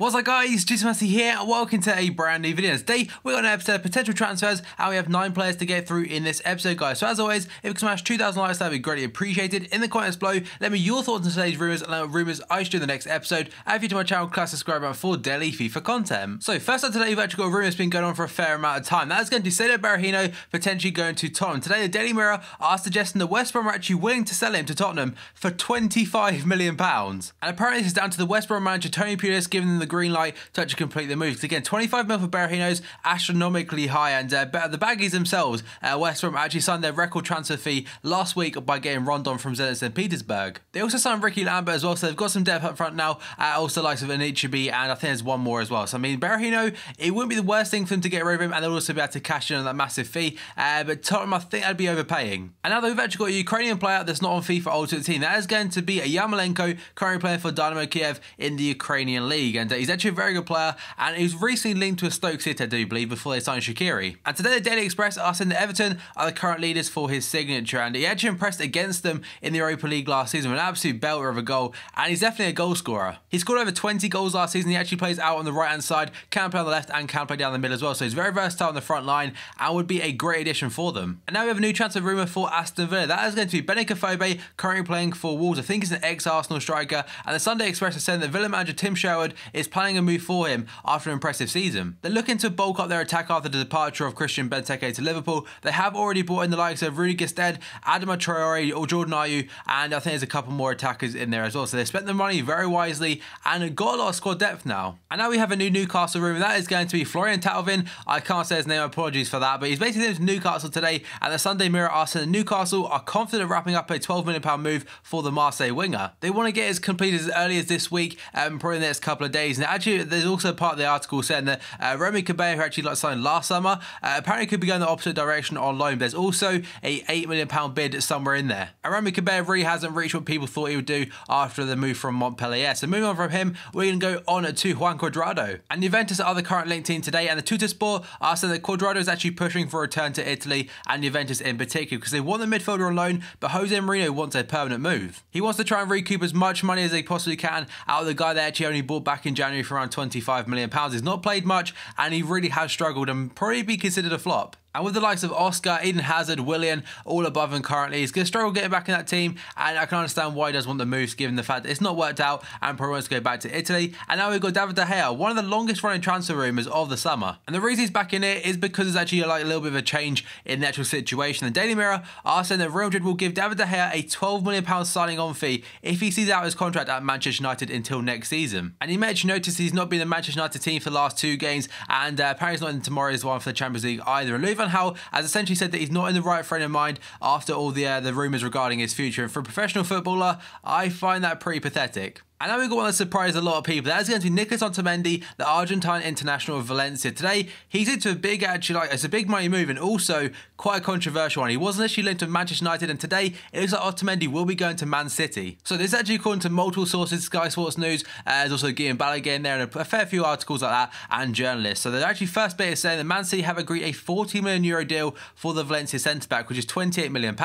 What's up guys, Juicy here and welcome to a brand new video. Today we're on an episode of potential transfers and we have 9 players to get through in this episode guys. So as always, if you can smash 2,000 likes that would be greatly appreciated. In the comments below, let me your thoughts on today's rumours and what rumours I should do in the next episode. And if you're to my channel, class subscribe button for daily FIFA content. So first up today, we've actually got a rumour that's been going on for a fair amount of time. That is going to be Saido Berahino potentially going to Tottenham. Today the Daily Mirror are suggesting that West Brom are actually willing to sell him to Tottenham for £25 million. And apparently this is down to the West Brom manager Tony Pulis giving them the green light to complete the move. Because again, 25 mil for Berahino's astronomically high, and the Baggies themselves, West Brom actually signed their record transfer fee last week by getting Rondon from Zenit St. Petersburg. They also signed Ricky Lambert as well, so they've got some depth up front now, also likes of Anichebe, and I think there's one more as well. So I mean, Berahino, it wouldn't be the worst thing for them to get rid of him, and they'll also be able to cash in on that massive fee, but Tottenham, I think that'd be overpaying. And now that we've actually got a Ukrainian player that's not on FIFA Ultimate Team, that is going to be a Yarmolenko, currently playing for Dynamo Kiev in the Ukrainian league, and he's actually a very good player, and he was recently linked to a Stoke City, I do believe, before they signed Shaqiri. And today the Daily Express are saying that Everton are the current leaders for his signature, and he actually impressed against them in the Europa League last season with an absolute belter of a goal, and he's definitely a goal scorer. He scored over 20 goals last season. He actually plays out on the right hand side, can play on the left and can play down the middle as well, so he's very versatile on the front line and would be a great addition for them. And now we have a new transfer rumour for Aston Villa. That is going to be Thauvin, currently playing for Wolves. I think he's an ex-Arsenal striker, and the Sunday Express is saying that Villa manager Tim Sherwood is planning a move for him after an impressive season. They're looking to bulk up their attack after the departure of Christian Benteke to Liverpool. They have already brought in the likes of Rudy Gestede, Adama Traore, or Jordan Ayew, and I think there's a couple more attackers in there as well. So they spent the money very wisely and got a lot of squad depth now. And now we have a new Newcastle rumour. That is going to be Florian Thauvin. I can't say his name, apologies for that, but he's basically named Newcastle today, and the Sunday Mirror are saying that Newcastle are confident of wrapping up a £12 million move for the Marseille winger. They want to get it completed as early as this week, probably in the next couple of days. And actually, there's also part of the article saying that Remy Cabella, who actually signed last summer, apparently could be going the opposite direction on loan. There's also a £8 million bid somewhere in there. And Remy Cabella really hasn't reached what people thought he would do after the move from Montpellier. So moving on from him, we're going to go on to Juan Cuadrado. And Juventus are the current linked team today, and the Tuttosport are saying that Cuadrado is actually pushing for a return to Italy, and Juventus in particular, because they want the midfielder on loan, but Jose Mourinho wants a permanent move. He wants to try and recoup as much money as they possibly can out of the guy they actually only bought back in January for around £25 million. He's not played much, and he really has struggled and probably be considered a flop. And with the likes of Oscar, Eden Hazard, Willian, all above him currently, he's going to struggle getting back in that team, and I can understand why he does want the moves given the fact that it's not worked out and probably wants to go back to Italy. And now we've got David De Gea, one of the longest running transfer rumours of the summer. And the reason he's back in it is because there's actually like a little bit of a change in the actual situation. The Daily Mirror are saying that Real Madrid will give David De Gea a £12 million signing on fee if he sees out his contract at Manchester United until next season. And you may actually notice he's not been in the Manchester United team for the last 2 games, and apparently he's not in tomorrow's one for the Champions League either. And Louis van Gaal has essentially said that he's not in the right frame of mind after all the rumours regarding his future. And for a professional footballer, I find that pretty pathetic. And now we've got one that surprised a lot of people. That is going to be Nicolas Otamendi, the Argentine international of Valencia. Today, he's into a big, it's a big money move and also quite a controversial one. He was initially linked to Manchester United, and today it looks like Otamendi will be going to Man City. So this is actually according to multiple sources, Sky Sports News, there's also Guillaume Balaguer in there, and a fair few articles like that, and journalists. So the actually first bit is saying that Man City have agreed a €40 million deal for the Valencia centre-back, which is £28 million.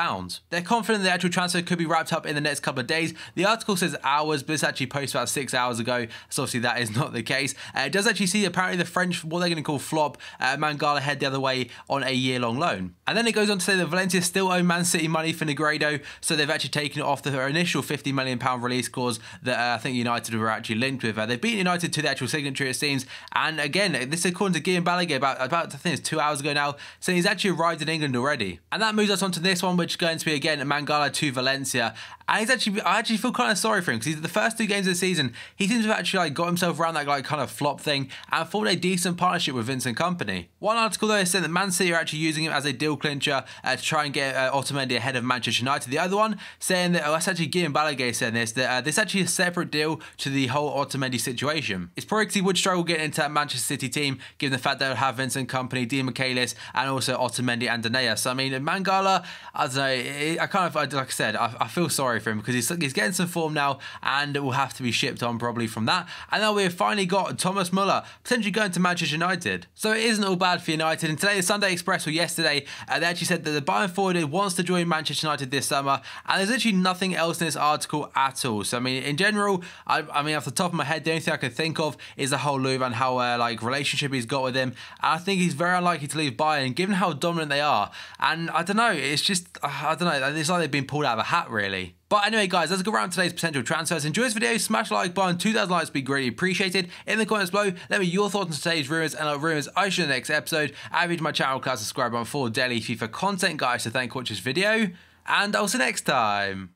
They're confident the actual transfer could be wrapped up in the next couple of days. The article says hours, but it's actually posted about 6 hours ago, so obviously that is not the case. It does actually see apparently the French, what they're going to call flop, Mangala head the other way on a year-long loan. And then it goes on to say that Valencia still owe Man City money for Negredo, so they've actually taken it off the initial £50 million release clause that I think United were actually linked with. They've beaten United to the actual signature, it seems, and again, this is according to Guillaume Balaguer about I think it's 2 hours ago now, saying he's actually arrived in England already. And that moves us on to this one, which is going to be again Mangala to Valencia. And I actually feel kind of sorry for him, because the first 2 games of the season, he seems to have actually got himself around that kind of flop thing and formed a decent partnership with Vincent Kompany. One article though is saying that Man City are actually using him as a deal clincher to try and get Otamendi ahead of Manchester United. The other one saying that, that's actually Guillaume Balaguer saying this, that this actually a separate deal to the whole Otamendi situation. It's probably because he would struggle getting into that Manchester City team, given the fact that they'll have Vincent Kompany, Dean Michaelis, and also Otamendi and Danea. So I mean, Mangala, I don't know, I kind of, like I said, I feel sorry for him, because he's getting some form now, and will have to be shipped on probably from that. And now we've finally got Thomas Müller potentially going to Manchester United. So it isn't all bad for United. And today, the Sunday Express, or yesterday, they actually said that the Bayern forward wants to join Manchester United this summer. And there's literally nothing else in this article at all. So I mean, in general, I mean, off the top of my head, the only thing I can think of is the whole Löw and how like relationship he's got with him. And I think he's very unlikely to leave Bayern, given how dominant they are. And I don't know, it's just, I don't know, it's like they've been pulled out of a hat, really. But anyway, guys, let's go around today's potential transfers. Enjoy this video, smash the like button, 2,000 likes would be greatly appreciated. In the comments below, let me your thoughts on today's rumours and rumours I should in the next episode. Add you to my channel, class subscribe button for daily FIFA content, guys. So thank you for watching this video, and I'll see you next time.